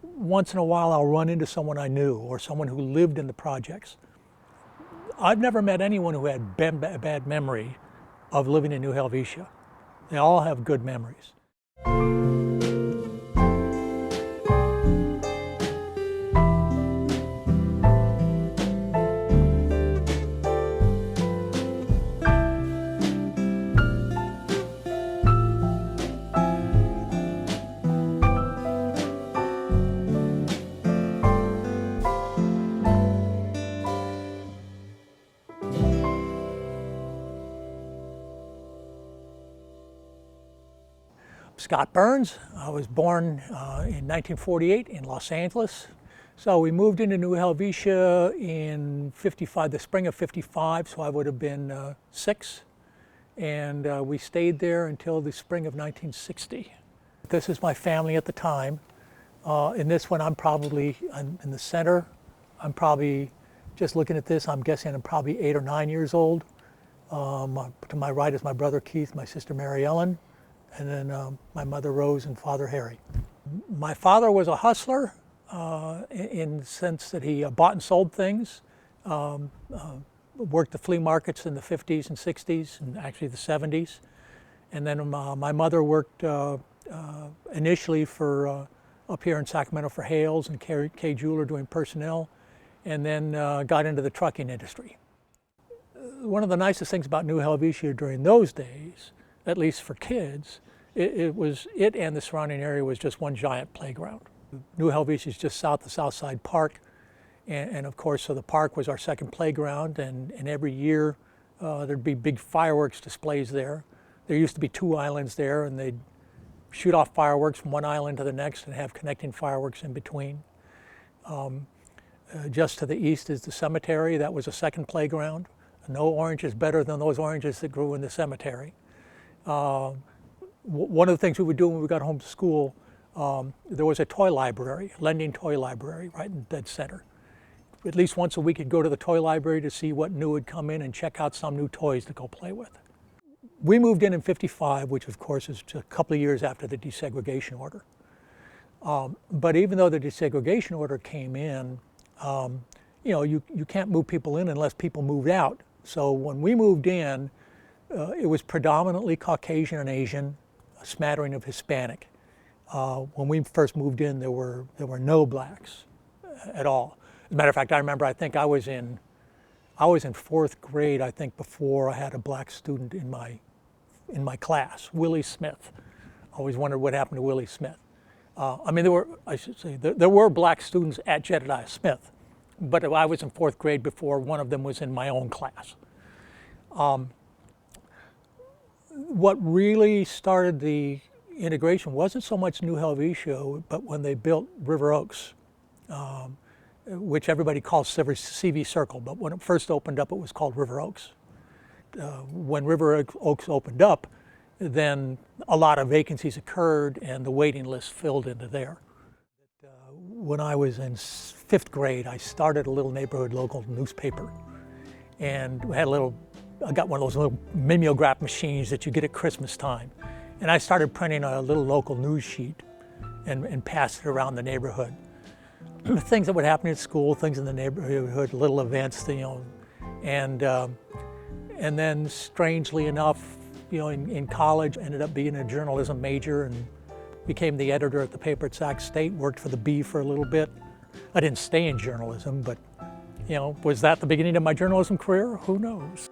once in a while I'll run into someone I knew or someone who lived in the projects. I've never met anyone who had a bad memory of living in New Helvetia. They all have good memories. Scott Burns. I was born in 1948 in Los Angeles. So we moved into New Helvetia in the spring of 55, so I would have been 6. And we stayed there until the spring of 1960. This is my family at the time. In this one, I'm in the center. I'm probably, just looking at this, I'm guessing I'm probably 8 or 9 years old. To my right is my brother Keith, my sister Mary Ellen, and then my mother Rose and father Harry. My father was a hustler in the sense that he bought and sold things, worked the flea markets in the 50s and 60s and actually the 70s. And then my mother worked initially for up here in Sacramento for Hales and K. Jeweler doing personnel, and then got into the trucking industry. One of the nicest things about New Helvetia during those days, at least for kids, it and the surrounding area was just one giant playground. New Helvetia is just south of Southside Park, and of course, so the park was our second playground, and every year there'd be big fireworks displays there. There used to be 2 islands there, and they'd shoot off fireworks from one island to the next and have connecting fireworks in between. Just to the east is the cemetery. That was a second playground. No orange is better than those oranges that grew in the cemetery. One of the things we would do when we got home to school, there was a toy library, lending toy library right in dead center. At least once a week you'd go to the toy library to see what new had come in and check out some new toys to go play with. We moved in 55, which of course is a couple of years after the desegregation order. But even though the desegregation order came in, you can't move people in unless people moved out. So when we moved in, it was predominantly Caucasian and Asian, a smattering of Hispanic. When we first moved in, there were no blacks at all. As a matter of fact, I remember, I think I was in 4th grade, I think, before I had a black student in my class, Willie Smith. I always wondered what happened to Willie Smith. There were black students at Jedediah Smith, but I was in 4th grade before one of them was in my own class. What really started the integration wasn't so much New Helvetia, but when they built River Oaks, which everybody calls CV Circle, but when it first opened up, it was called River Oaks. When River Oaks opened up, then a lot of vacancies occurred and the waiting list filled into there. When I was in 5th grade, I started a little neighborhood local newspaper, and we had I got one of those little mimeograph machines that you get at Christmas time. And I started printing a little local news sheet and passed it around the neighborhood. Things that would happen at school, things in the neighborhood, little events, and then strangely enough, in college, ended up being a journalism major and became the editor at the paper at Sac State, worked for the Bee for a little bit. I didn't stay in journalism, but was that the beginning of my journalism career? Who knows?